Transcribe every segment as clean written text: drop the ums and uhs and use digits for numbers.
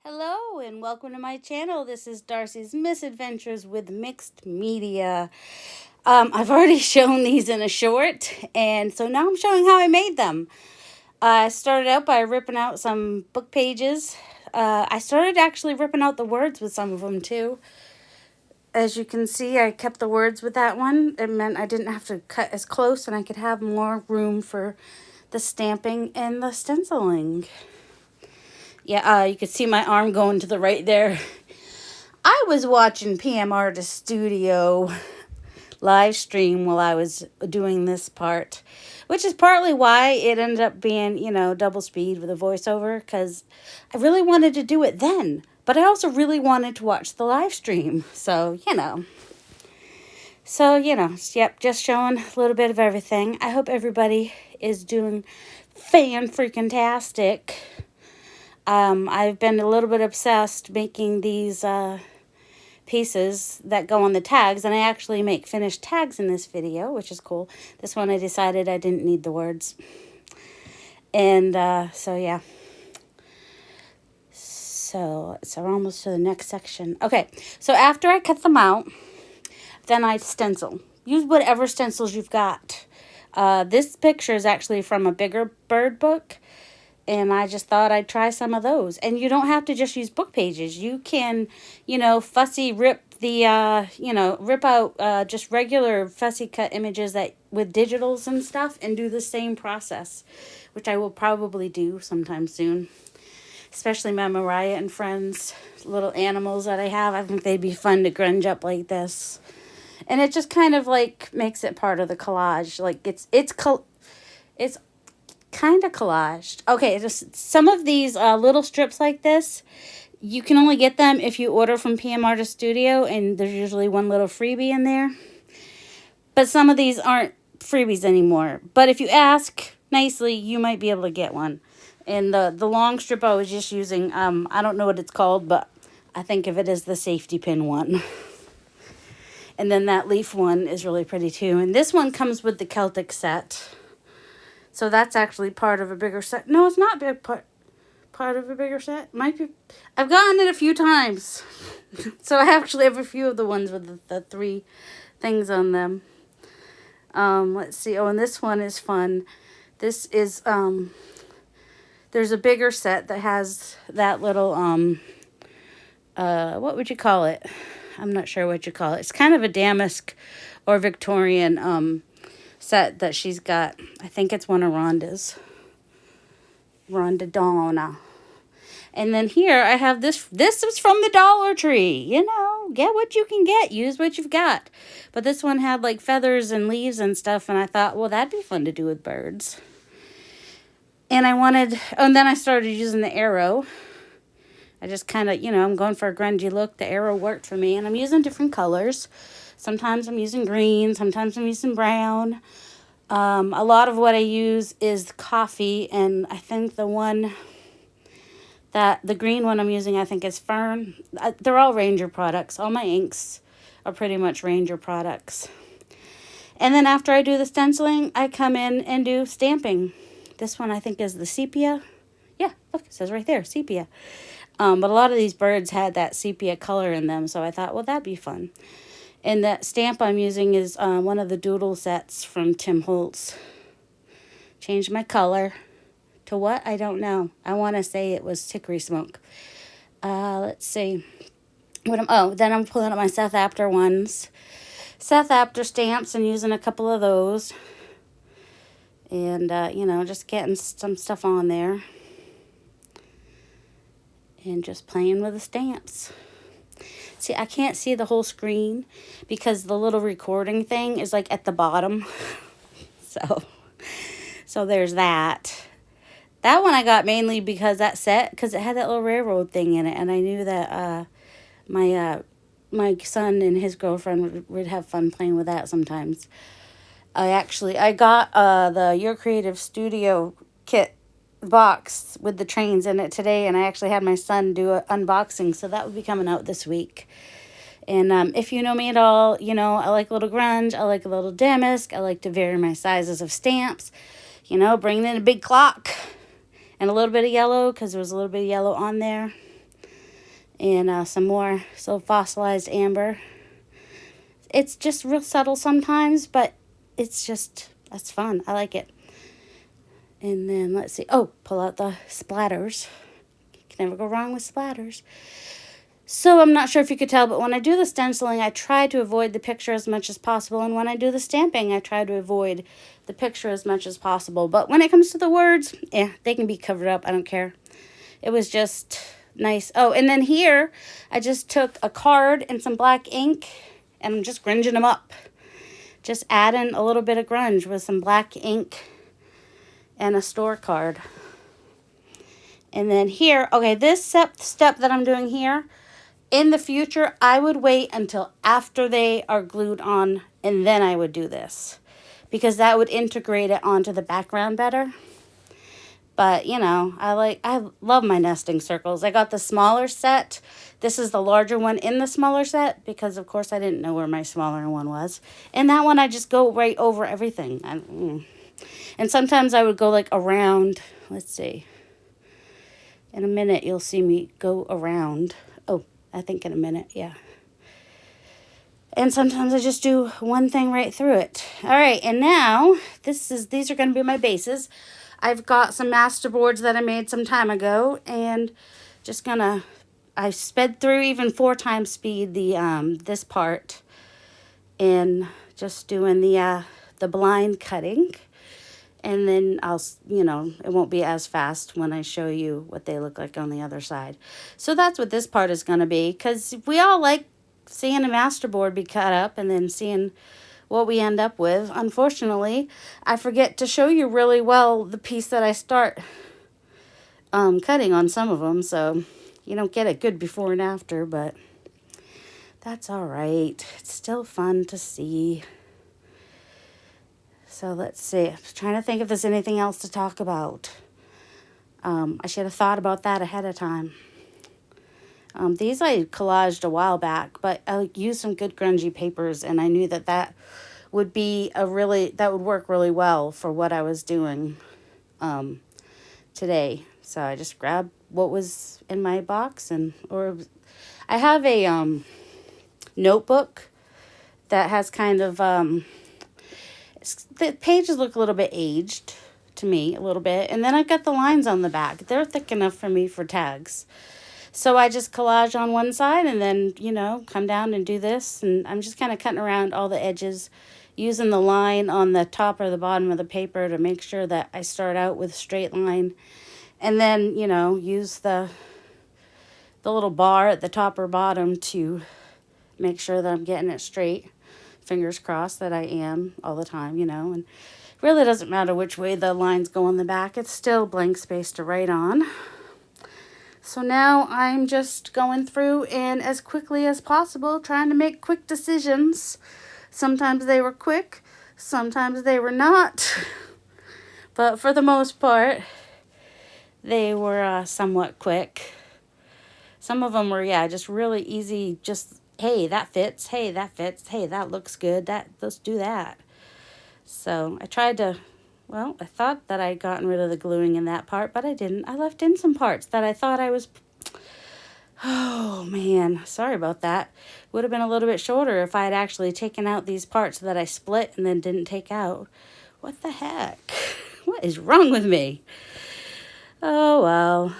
Hello and welcome to my channel. This is Darcy's Misadventures with Mixed Media. I've already shown these in a short, and so now I'm showing how I made them. I started out by ripping out some book pages. I started actually ripping out the words with some of them too. As you can see, I kept the words with that one. It meant I didn't have to cut as close and I could have more room for the stamping and the stenciling. Yeah, you can see my arm going to the right there. I was watching PM Artist Studio live stream while I was doing this part, which is partly why it ended up being, double speed with a voiceover, because I really wanted to do it then, but I also really wanted to watch the live stream. So, yep, just showing a little bit of everything. I hope everybody is doing fan-freaking-tastic. I've been a little bit obsessed making these pieces that go on the tags, and I actually make finished tags in this video, which is cool. This one I decided I didn't need the words. And so yeah. So we're almost to the next section. Okay, so after I cut them out, then I stencil. Use whatever stencils you've got. This picture is actually from a bigger bird book, and I just thought I'd try some of those. And you don't have to just use book pages. You can, fussy rip the, rip out just regular fussy cut images that with digitals and stuff and do the same process, which I will probably do sometime soon. Especially my Mariah and Friends little animals that I have. I think they'd be fun to grunge up like this. And it just kind of like makes it part of the collage. Like it's kind of collaged. Okay, just some of these little strips like this, you can only get them if you order from PM Artist Studio, and there's usually one little freebie in there. But some of these aren't freebies anymore. But if you ask nicely, you might be able to get one. And the long strip I was just using, I don't know what it's called, but I think of it as the safety pin one. And then that leaf one is really pretty too. And this one comes with the Celtic set. So that's actually part of a bigger set. No, it's not big part of a bigger set. Might be. I've gotten it a few times. So I actually have a few of the ones with the three things on them. Let's see. Oh, and this one is fun. This is, there's a bigger set that has that little, what would you call it? I'm not sure what you call it. It's kind of a damask or Victorian, set that she's got. I think it's one of Rhonda's. Rhonda Donna. And then here I have this. This is from the Dollar Tree. Get what you can get. Use what you've got. But this one had like feathers and leaves and stuff. And I thought, well, that'd be fun to do with birds. And and then I started using the arrow. I just kind of, I'm going for a grungy look. The arrow worked for me. And I'm using different colors. Sometimes I'm using green. Sometimes I'm using brown. A lot of what I use is coffee. And I think the green one I'm using, I think is Fern. They're all Ranger products. All my inks are pretty much Ranger products. And then after I do the stenciling, I come in and do stamping. This one I think is the sepia. Yeah, look, it says right there, sepia. But a lot of these birds had that sepia color in them, so I thought, well, that'd be fun. And that stamp I'm using is one of the doodle sets from Tim Holtz. Changed my color to what? I don't know. I want to say it was hickory smoke. Let's see. Then I'm pulling up my Seth Apter ones. Seth Apter stamps and using a couple of those. And, just getting some stuff on there. And just playing with the stamps. See, I can't see the whole screen because the little recording thing is like at the bottom. So there's that. That one I got mainly because it had that little railroad thing in it. And I knew that my son and his girlfriend would have fun playing with that sometimes. I got the Your Creative Studio kit box with the trains in it today, and I actually had my son do an unboxing, so that will be coming out this week. And if you know me at all, I like a little grunge, I like a little damask, I like to vary my sizes of stamps, bringing in a big clock and a little bit of yellow, because there was a little bit of yellow on there. And some more so fossilized amber. It's just real subtle sometimes, but that's fun. I like it. And then let's see. Oh, pull out the splatters. Can never go wrong with splatters. So I'm not sure if you could tell, but when I do the stenciling, I try to avoid the picture as much as possible. And when I do the stamping, I try to avoid the picture as much as possible. But when it comes to the words, they can be covered up. I don't care. It was just nice. Oh, and then here, I just took a card and some black ink, and I'm just grunging them up. Just adding a little bit of grunge with some black ink and a store card. And then here, okay, this step that I'm doing here, in the future, I would wait until after they are glued on, and then I would do this, because that would integrate it onto the background better. But, you know, I love my nesting circles. I got the smaller set. This is the larger one in the smaller set, because, of course, I didn't know where my smaller one was. And that one, I just go right over everything. And sometimes I would go, like, around. Let's see. In a minute, you'll see me go around. Oh, I think in a minute, yeah. And sometimes I just do one thing right through it. All right, and now these are going to be my bases. I've got some masterboards that I made some time ago, and just I sped through even 4 times speed this part, and just doing the blind cutting. And then it won't be as fast when I show you what they look like on the other side. So that's what this part is going to be, because we all like seeing a masterboard be cut up and then seeing what we end up with. Unfortunately, I forget to show you really well the piece that I start cutting on some of them, so you don't get a good before and after, but that's all right. It's still fun to see. So let's see. I'm trying to think if there's anything else to talk about. I should have thought about that ahead of time. These I collaged a while back, but I used some good grungy papers, and I knew that would work really well for what I was doing today. So I just grabbed what was in my box, or I have a notebook that has kind of the pages look a little bit aged to me, a little bit. And then I've got the lines on the back. They're thick enough for me for tags. So I just collage on one side and then, come down and do this. And I'm just kind of cutting around all the edges, using the line on the top or the bottom of the paper to make sure that I start out with a straight line. And then, use the little bar at the top or bottom to make sure that I'm getting it straight. Fingers crossed that I am all the time, and it really doesn't matter which way the lines go on the back. It's still blank space to write on. So now I'm just going through and as quickly as possible trying to make quick decisions. Sometimes they were quick, sometimes they were not, but for the most part, they were somewhat quick. Some of them were, just really easy, just hey, that fits. Hey, that fits. Hey, that looks good. Let's do that. So I I thought that I'd gotten rid of the gluing in that part, but I didn't. I left in some parts that I thought I was, oh man, sorry about that. Would have been a little bit shorter if I had actually taken out these parts that I split and then didn't take out. What the heck? What is wrong with me? Oh, well.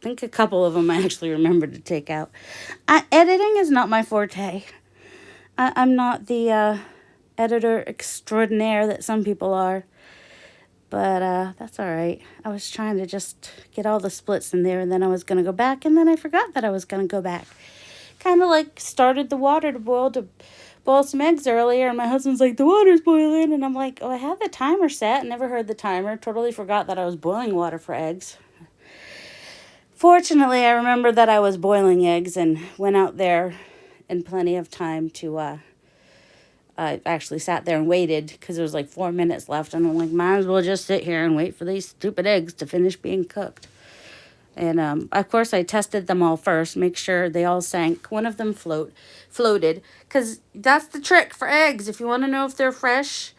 I think a couple of them I actually remembered to take out. Editing is not my forte. I'm not the editor extraordinaire that some people are. But that's all right. I was trying to just get all the splits in there, and then I was going to go back, and then I forgot that I was going to go back. Kind of like started the water to boil some eggs earlier, and my husband's like, the water's boiling. And I'm like, oh, I had the timer set. Never heard the timer. Totally forgot that I was boiling water for eggs. Fortunately, I remembered that I was boiling eggs and went out there in plenty of time to, I actually sat there and waited because there was like 4 minutes left. And I'm like, might as well just sit here and wait for these stupid eggs to finish being cooked. And, of course, I tested them all first, make sure they all sank. One of them floated, because that's the trick for eggs. If you want to know if they're fresh,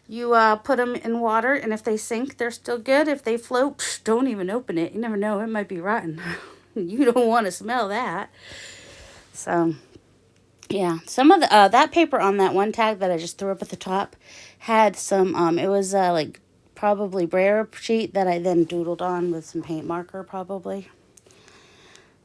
you put them in water, and if they sink, they're still good. If they float, don't even open it. You never know, it might be rotten. You don't want to smell that. So, yeah. Some of the, that paper on that one tag that I just threw up at the top had some, it was, like, probably brayer sheet that I then doodled on with some paint marker, probably.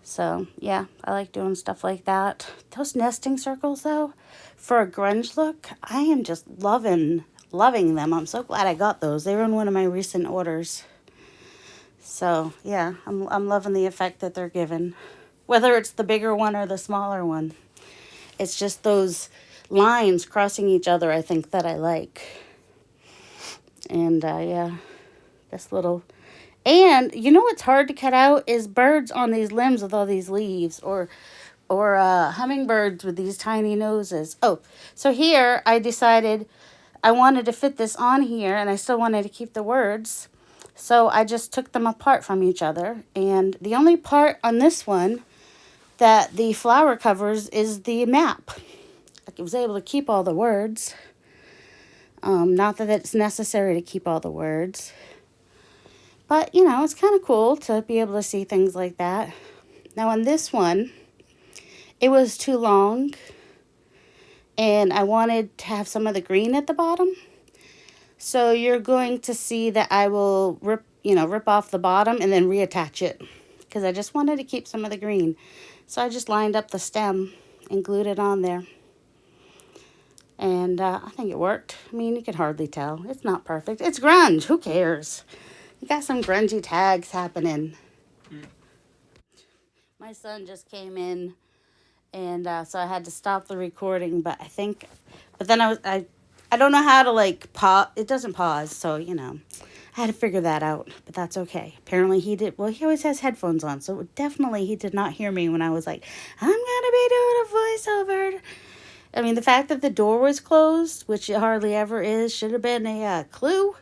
So, yeah, I like doing stuff like that. Those nesting circles, though, for a grunge look, I am just loving them. I'm so glad I got those. They were in one of my recent orders. So, yeah, I'm loving the effect that they're giving. Whether it's the bigger one or the smaller one. It's just those lines crossing each other, I think, that I like. And, yeah, this little... And you know what's hard to cut out is birds on these limbs with all these leaves, or hummingbirds with these tiny noses. Oh, so here I decided I wanted to fit this on here, and I still wanted to keep the words. So I just took them apart from each other, and the only part on this one that the flower covers is the map. I was able to keep all the words. Not that it's necessary to keep all the words. But, you know, it's kind of cool to be able to see things like that. Now, on this one, it was too long, and I wanted to have some of the green at the bottom. So you're going to see that I will rip off the bottom and then reattach it, because I just wanted to keep some of the green. So I just lined up the stem and glued it on there. And I think it worked. I mean, you can hardly tell. It's not perfect. It's grunge. Who cares? You got some grungy tags happening. My son just came in, and so I had to stop the recording. But then I don't know how to like pause. It doesn't pause, so you know, I had to figure that out. But that's okay. Apparently he did. Well, he always has headphones on, so definitely he did not hear me when I was like, I'm gonna be doing a voiceover. I mean, the fact that the door was closed, which it hardly ever is, should have been a clue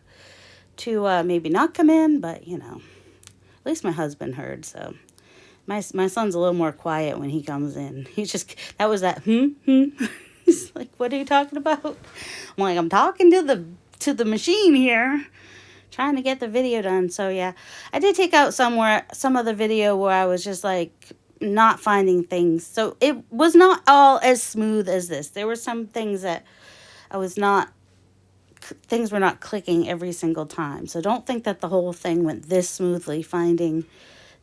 to maybe not come in, but you know, at least my husband heard. So my son's a little more quiet when he comes in. He's He's like, what are you talking about? I'm like, I'm talking to the machine here, trying to get the video done. So yeah, I did take out some of the video where I was just like not finding things. So it was not all as smooth as this. There were some things that things were not clicking every single time. So don't think that the whole thing went this smoothly, finding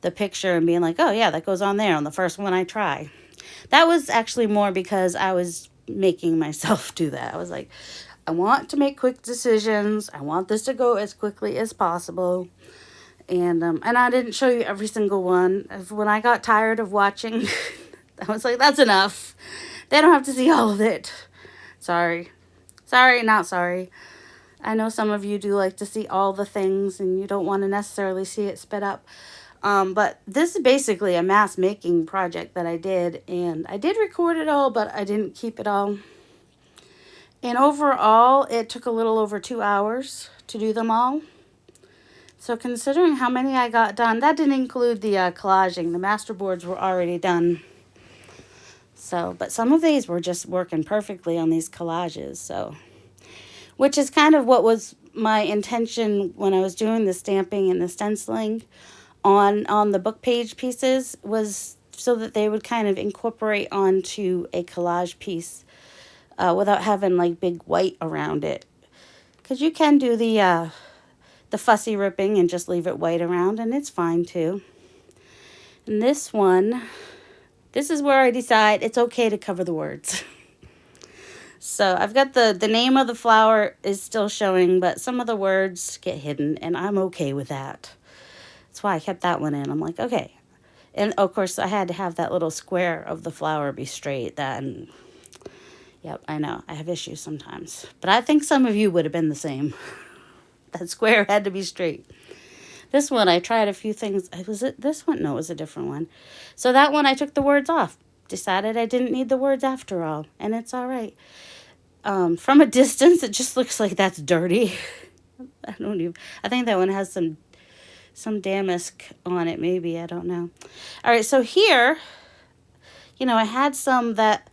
the picture and being like, oh yeah, that goes on there on the first one I try. That was actually more because I was making myself do that. I was like, I want to make quick decisions. I want this to go as quickly as possible. And I didn't show you every single one. When I got tired of watching, I was like, that's enough. They don't have to see all of it. Sorry, not sorry. I know some of you do like to see all the things and you don't want to necessarily see it sped up. But this is basically a mass making project that I did. And I did record it all, but I didn't keep it all. And overall, it took a little over 2 hours to do them all. So considering how many I got done, that didn't include the collaging. The masterboards were already done. So, but some of these were just working perfectly on these collages. So, which is kind of what was my intention when I was doing the stamping and the stenciling on the Bookpage pieces, was so that they would kind of incorporate onto a collage piece without having like big white around it. Because you can do the fussy ripping and just leave it white around, and it's fine too. And this one, this is where I decide it's okay to cover the words. So I've got the name of the flower is still showing, but some of the words get hidden, and I'm okay with that. That's why I kept that one in. I'm like, okay. And of course I had to have that little square of the flower be straight. Yep, I know, I have issues sometimes. But I think some of you would have been the same. That square had to be straight. This one, I tried a few things. Was it this one? No, it was a different one. So that one, I took the words off. Decided I didn't need the words after all. And it's all right. From a distance, it just looks like that's dirty. I think that one has some damask on it, maybe. I don't know. All right, so here, you know, I had some that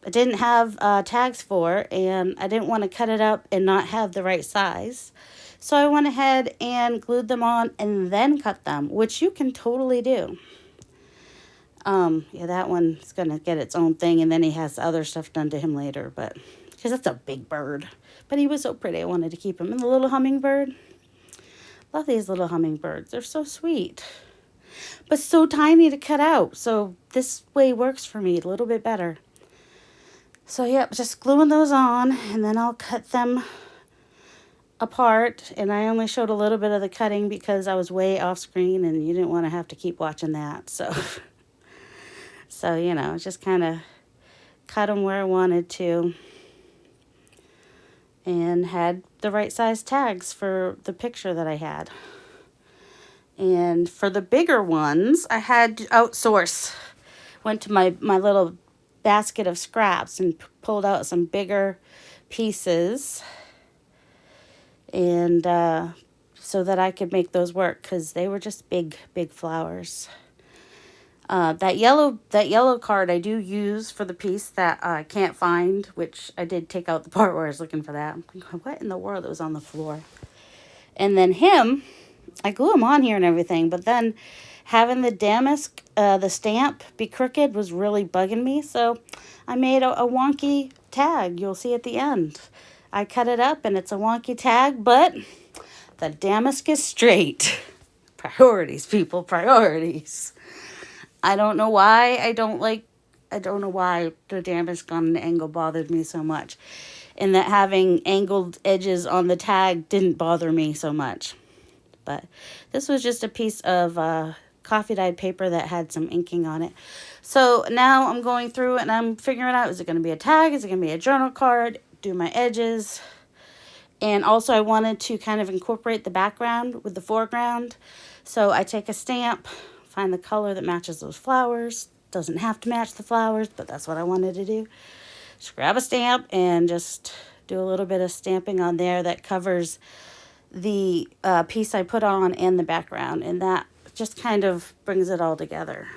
I didn't have tags for, and I didn't want to cut it up and not have the right size. So I went ahead and glued them on and then cut them, which you can totally do. Yeah, that one's going to get its own thing, and then he has other stuff done to him later, but because that's a big bird. But he was so pretty, I wanted to keep him. And the little hummingbird. Love these little hummingbirds. They're so sweet. But so tiny to cut out. So this way works for me a little bit better. So yep, just gluing those on, and then I'll cut them apart. And I only showed a little bit of the cutting because I was way off screen and you didn't want to have to keep watching that. So, so you know, just kind of cut them where I wanted to. And had the right size tags for the picture that I had. And for the bigger ones, I had to outsource. Went to my little basket of scraps and pulled out some bigger pieces. And so that I could make those work, because they were just big flowers. That yellow card I do use for the piece that I can't find, which I did take out the part where I was looking for that. I'm thinking, what in the world? It was on the floor. And then him, I glue him on here and everything, but then having the damask, the stamp be crooked was really bugging me. So I made a wonky tag. You'll see at the end. I cut it up and it's a wonky tag, but the damask is straight. Priorities, people, priorities. I don't know why I don't know why the damask on an angle bothered me so much. And that having angled edges on the tag didn't bother me so much. But this was just a piece of coffee dyed paper that had some inking on it. So now I'm going through and I'm figuring out, is it going to be a tag? Is it going to be a journal card? Do my edges. And also I wanted to kind of incorporate the background with the foreground. So I take a stamp, find the color that matches those flowers. Doesn't have to match the flowers, but that's what I wanted to do. Just grab a stamp and just do a little bit of stamping on there that covers the piece I put on and the background. And that just kind of brings it all together.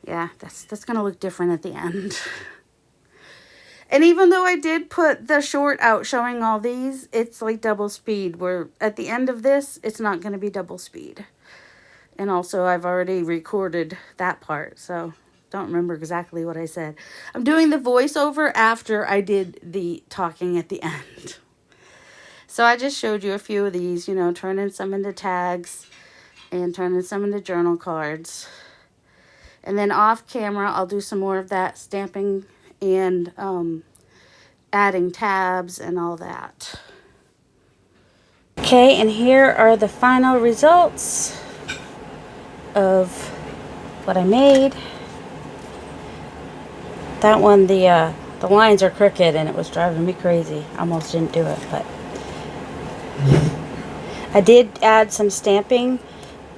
Yeah, that's going to look different at the end. And even though I did put the short out showing all these, it's like double speed, where at the end of this, it's not going to be double speed. And also, I've already recorded that part, so don't remember exactly what I said. I'm doing the voiceover after I did the talking at the end. So I just showed you a few of these, you know, turning some into tags and turning some into journal cards. And then off camera, I'll do some more of that stamping and adding tabs and all that. Okay, and here are the final results of what I made. That one, the lines are crooked and it was driving me crazy. I almost didn't do it, but I did add some stamping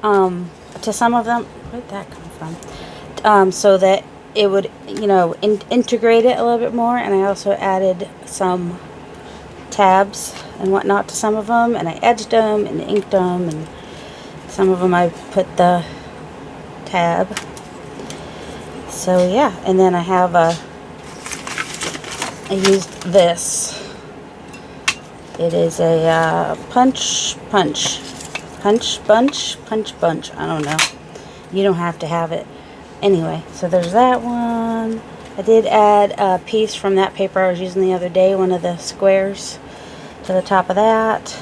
to some of them. Where did that come from? So that it would, you know, integrate it a little bit more. And I also added some tabs and whatnot to some of them, and I edged them and inked them, and some of them I put the tab. So yeah, and then I have I used this. It is a punch bunch. I don't know. You don't have to have it. Anyway, so there's that one. I did add a piece from that paper I was using the other day, one of the squares, to the top of that.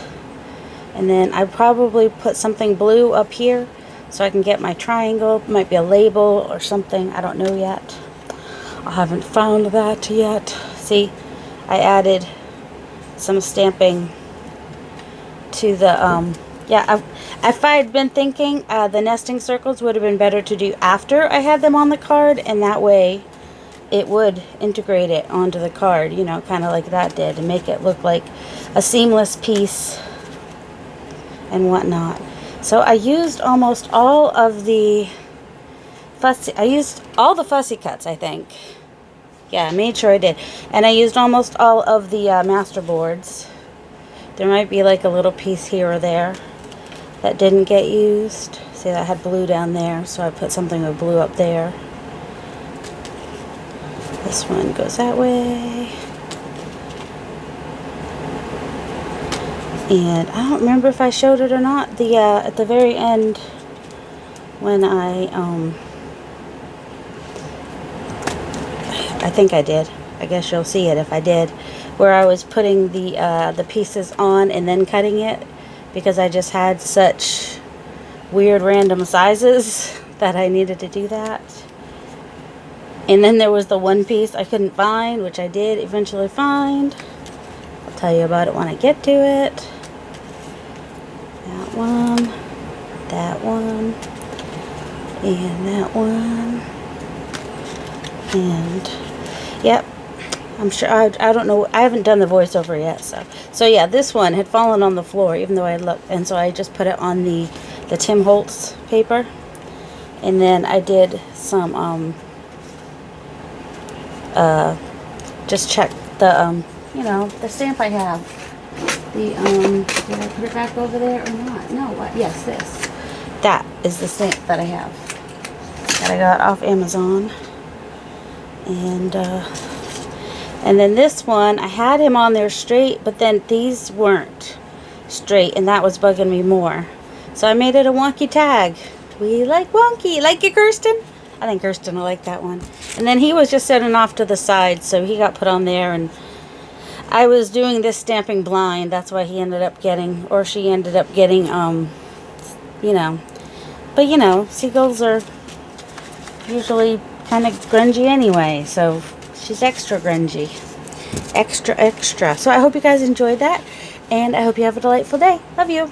And then I probably put something blue up here so I can get my triangle. It might be a label or something. I don't know yet. I haven't found that yet. See, I added some stamping to the, yeah, if I had been thinking the nesting circles would have been better to do after I had them on the card, and that way it would integrate it onto the card, you know, kind of like that did, and make it look like a seamless piece and whatnot. So I used almost all of the fussy, I used all the fussy cuts, I think. Yeah, I made sure I did. And I used almost all of the masterboards. There might be like a little piece here or there that didn't get used. See, that had blue down there, so I put something with blue up there. This one goes that way. And I don't remember if I showed it or not. At the very end, when I I think I did. I guess you'll see it if I did. Where I was putting the pieces on and then cutting it, because I just had such weird random sizes that I needed to do that. And then there was the one piece I couldn't find, which I did eventually find. I'll tell you about it when I get to it. That one, and that one. And yep, I'm sure, I don't know, I haven't done the voiceover yet, so yeah, this one had fallen on the floor even though I looked, and so I just put it on the Tim Holtz paper. And then I did some just check the you know, the stamp I have. The did I put it back over there or not? No, what? Yes, this. That is the stamp that I have, that I got off Amazon. And then this one, I had him on there straight, but then these weren't straight, and that was bugging me more. So I made it a wonky tag. We like wonky. Like it, Kirsten? I think Kirsten will like that one. And then he was just sitting off to the side, so he got put on there, and I was doing this stamping blind. That's why he ended up getting, or she ended up getting, you know. But, you know, seagulls are usually kind of grungy anyway, so she's extra grungy. Extra. So I hope you guys enjoyed that, and I hope you have a delightful day. Love you.